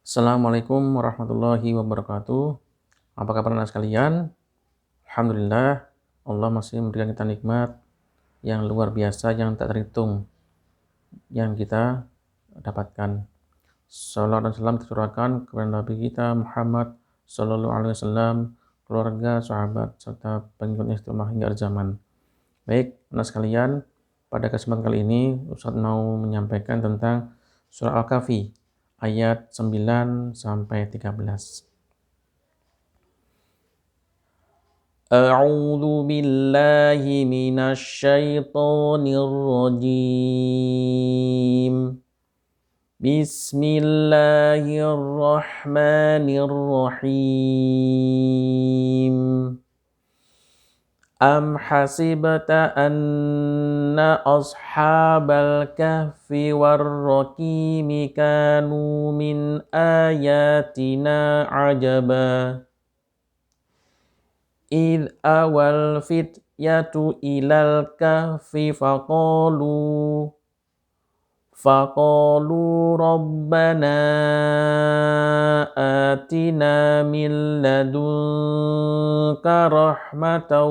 Assalamualaikum warahmatullahi wabarakatuh. Apa kabar anak sekalian? Alhamdulillah, Allah masih memberikan kita nikmat yang luar biasa yang tak terhitung yang kita dapatkan. Salam dan salam tercurahkan kepada Nabi kita Muhammad Sallallahu Alaihi Wasallam, keluarga, sahabat, serta pengikut istiqomah hingga akhir zaman. Baik, anak sekalian, pada kesempatan kali ini Ustaz mau menyampaikan tentang surah Al-Kahfi ayat 9 sampai 13. A'udzu billahi minasy syaithanir rajim. Bismillahirrahmanirrahim. Am hasibta anna ashabal kahfi war-raqimi kanu min ayatina ajaba. Idh awal fityatu ilal kahfi faqalu rabbana atina min ladunka rahmatan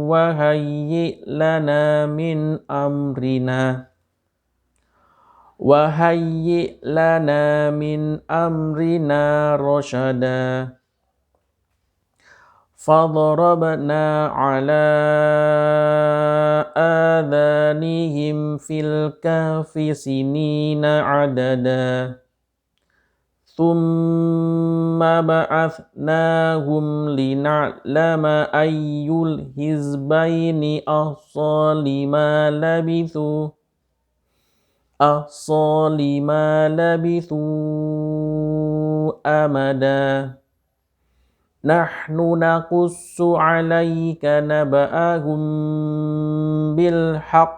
wa hayyi' lana min amrina rasyada. Fadarabna ala adhanihim fil kahfi sinina adada. Thumma ba'athnahum lina'lama ayyul hizbaini ahsa lima labithu amada. Nahnu naqussu 'alaika naba'ahum bil haqq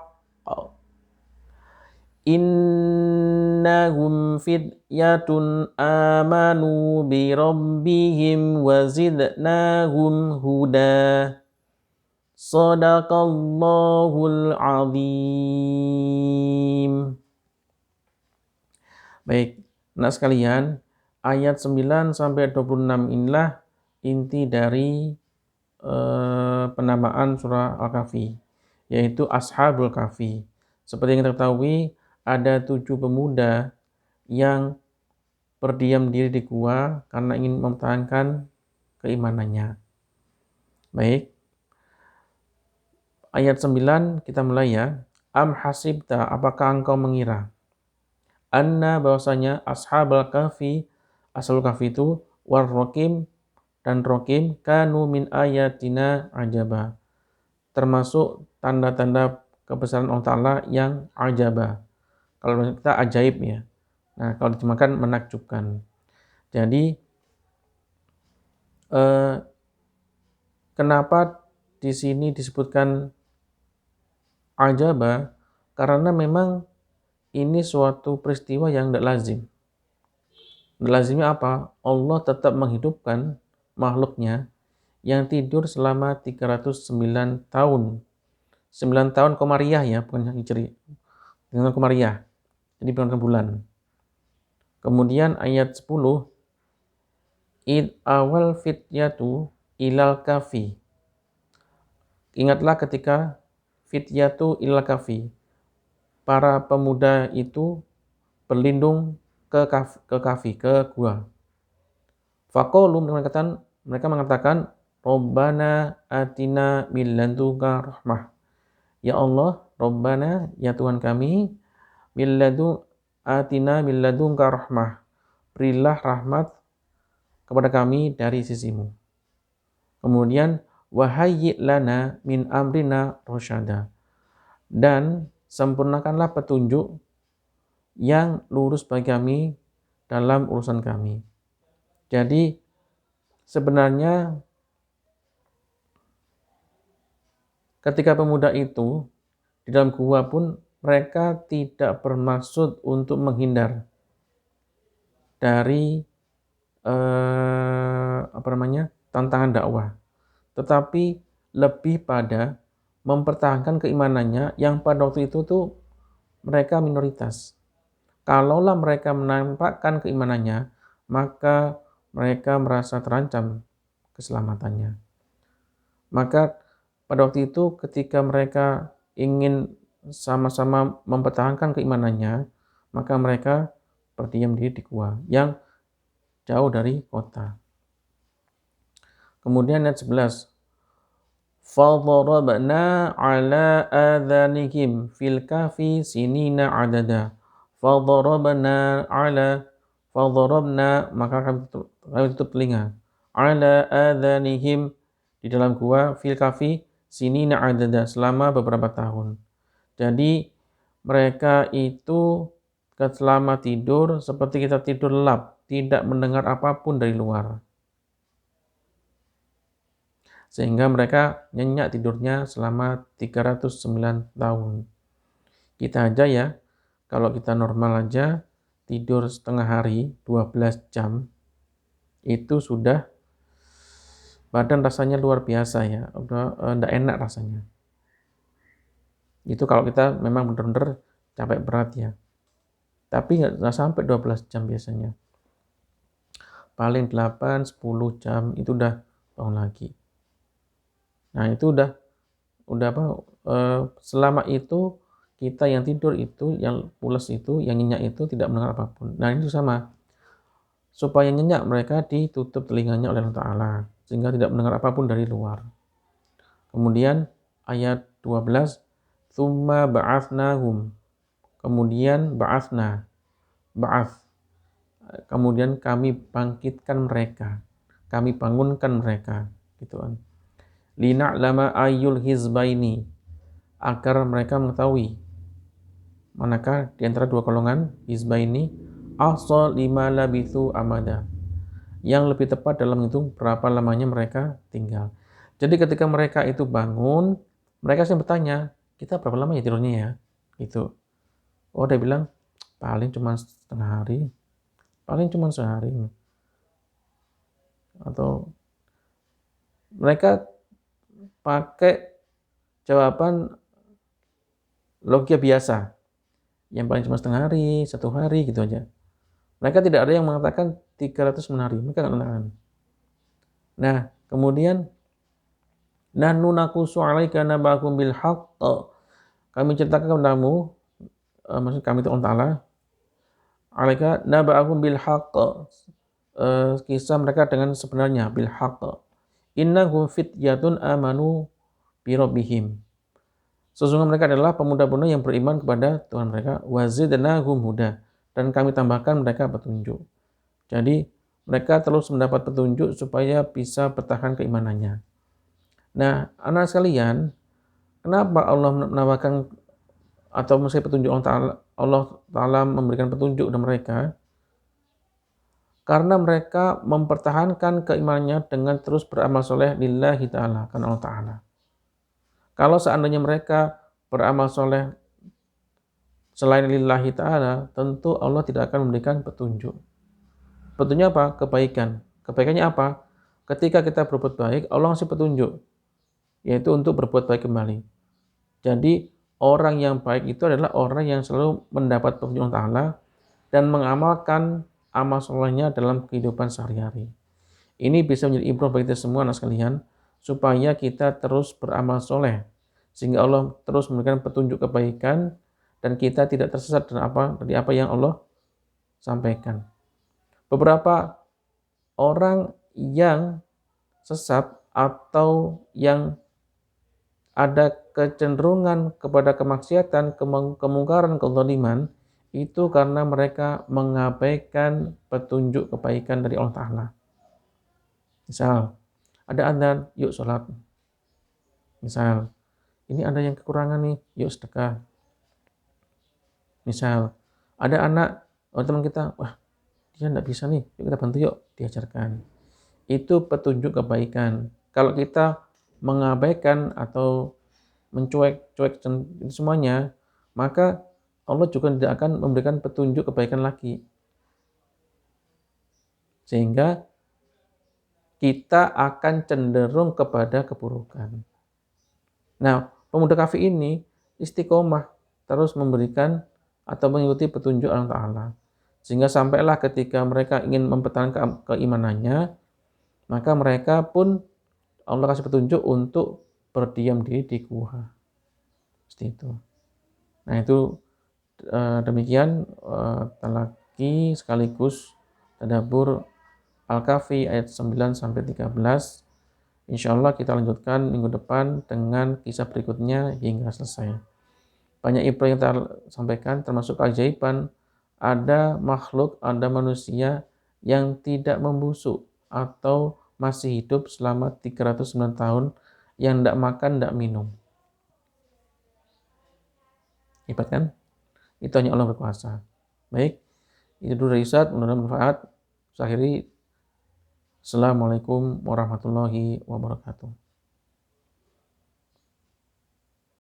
innahum fityatun amanu bi rabbihim wa zidnahum huda. Shadaqallahul azim. Baik, anak sekalian, ayat 9 sampai 26 inilah inti dari penamaan surah Al-Kahfi, yaitu Ashabul Kahfi. Seperti yang kita ketahui, ada 7 pemuda yang berdiam diri di gua karena ingin mempertahankan keimanannya. Baik, ayat 9 kita mulai ya. Am hasibta, apakah engkau mengira? Anna, bahwasanya Ashabul Kahfi, Ashabul Kahfi itu war-raqim dan rokim kanu min ayatina ajaba, termasuk tanda-tanda kebesaran Allah Ta'ala yang ajaba. Kalau kita ajaib ya. Nah, kalau diterjemahkan menakjubkan. Jadi kenapa di sini disebutkan ajaba? Karena memang ini suatu peristiwa yang tidak lazim. Lazimnya apa? Allah tetap menghidupkan makhluknya yang tidur selama 309 tahun. 9 tahun komariah ya, bukan hijri. Dengan komariah. Jadi bulan. Kemudian ayat 10, id awal fityatu ilal kafi. Ingatlah ketika fityatu ilal kafi. Para pemuda itu berlindung ke kafi, ke gua. Faqalu, mereka mengatakan Rabbana atina min ladunka rahmah. Ya Allah, Rabbana, ya Tuhan kami, atina min ladunka rahmah. Berilah rahmat kepada kami dari sisimu. Kemudian wahayyi' lana min amrina rasyada. Dan sempurnakanlah petunjuk yang lurus bagi kami dalam urusan kami. Jadi sebenarnya ketika pemuda itu di dalam gua pun mereka tidak bermaksud untuk menghindar dari tantangan dakwah, tetapi lebih pada mempertahankan keimanannya yang pada waktu itu tuh mereka minoritas. Kalaulah mereka menampakkan keimanannya, maka mereka merasa terancam keselamatannya. Maka pada waktu itu ketika mereka ingin sama-sama mempertahankan keimanannya, maka mereka berdiam diri di gua yang jauh dari kota. Kemudian ayat 11. فَضَرَبْنَا عَلَى آذَانِهِمْ فِي الْكَهْفِ سِنِينَ عَدَدًا. فَضَرَبْنَا maka kami tutup telinga. عَلَى آذَانِهِمْ di dalam gua fil kahfi sinina adada selama beberapa tahun. Jadi mereka itu selama tidur seperti kita tidur lelap, tidak mendengar apapun dari luar. Sehingga mereka nyenyak tidurnya selama 309 tahun. Kita aja ya, kalau kita normal aja tidur setengah hari 12 jam itu sudah badan rasanya luar biasa ya, udah enggak enak rasanya. Itu kalau kita memang benar-benar capek berat ya. Tapi nggak sampai 12 jam biasanya. Paling 8, 10 jam itu udah bangun lagi. Nah itu udah apa? Selama itu kita yang tidur itu, yang pulas itu, yang nyenyak itu tidak mendengar apapun. Nah itu sama. Supaya nyenyak mereka ditutup telinganya oleh Allah Ta'ala. Sehingga tidak mendengar apapun dari luar. Kemudian ayat 12. Tsumma ba'athnahum. Kemudian ba'athna. Ba'ath. Kemudian kami bangkitkan mereka. Kami bangunkan mereka. Gitu kan. Lina'lama ayyul hizbaini. Agar mereka mengetahui manakah di antara dua golongan hizbaini ahsa lima labithu amada, yang lebih tepat dalam menghitung berapa lamanya mereka tinggal. Jadi ketika mereka itu bangun, mereka sering bertanya, kita berapa lama ya tidurnya ya? Gitu. Oh, dia bilang paling cuma setengah hari, paling cuma sehari. Atau mereka pakai jawaban logika biasa, yang paling cuma setengah hari, 1 hari gitu aja. Mereka tidak ada yang mengatakan 309 hari, mereka nggak mengatakan. Nah, kemudian nahnu naqussu 'alaika naba'ahum bil haqq. Kami ceritakan kepadamu, maksud kami itu Allah Ta'ala, 'alaika naba'ahum bil haqq. Kisah mereka dengan sebenarnya bil haqq. Innahum fityatun amanu bi rabbihim. Sesungguhnya mereka adalah pemuda-pemuda yang beriman kepada Tuhan mereka, wa zidnahum huda, dan kami tambahkan mereka petunjuk. Jadi mereka terus mendapat petunjuk supaya bisa bertahan keimanannya. Nah, anak sekalian, kenapa Allah menambahkan atau mesti petunjuk Allah Ta'ala memberikan petunjuk kepada mereka? Karena mereka mempertahankan keimanannya dengan terus beramal soleh lillahi ta'ala, karena Allah Ta'ala. Kalau seandainya mereka beramal soleh selain lillahi ta'ala, tentu Allah tidak akan memberikan petunjuk. Petunjuk apa? Kebaikan. Kebaikannya apa? Ketika kita berbuat baik, Allah ngasih petunjuk, yaitu untuk berbuat baik kembali. Jadi, orang yang baik itu adalah orang yang selalu mendapat petunjuk Allah Ta'ala dan mengamalkan amal solehnya dalam kehidupan sehari-hari. Ini bisa menjadi ibrah bagi kita semua anak sekalian, supaya kita terus beramal soleh, sehingga Allah terus memberikan petunjuk kebaikan dan kita tidak tersesat dari apa yang Allah sampaikan. Beberapa orang yang sesat atau yang ada kecenderungan kepada kemaksiatan, kemungkaran, kezaliman, itu karena mereka mengabaikan petunjuk kebaikan dari Allah Ta'ala. Misal, ada adzan, yuk sholat. Misal, ini ada yang kekurangan nih, yuk sedekah. Misal, ada anak, teman kita, wah dia tidak bisa nih, yuk kita bantu yuk, diajarkan. Itu petunjuk kebaikan. Kalau kita mengabaikan atau mencuek-cuek itu semuanya, maka Allah juga tidak akan memberikan petunjuk kebaikan lagi. Sehingga kita akan cenderung kepada keburukan. Nah, pemuda kafir ini istiqomah terus memberikan atau mengikuti petunjuk Allah Ta'ala. Sehingga sampailah ketika mereka ingin mempertahankan keimanannya, maka mereka pun Allah kasih petunjuk untuk berdiam diri di gua. Seperti itu. Nah itu demikian talaki sekaligus tadabbur Al-Kahfi ayat 9 sampai 13. Insyaallah kita lanjutkan minggu depan dengan kisah berikutnya hingga selesai. Banyak ibrah yang kita sampaikan termasuk keajaiban ada makhluk, ada manusia yang tidak membusuk atau masih hidup selama 309 tahun yang tidak makan, tidak minum. Hebat kan? Itu hanya Allah berkuasa. Baik, itu dulu dari Ustaz, mudah-mudahan bermanfaat. Saya akhiri. Assalamualaikum warahmatullahi wabarakatuh.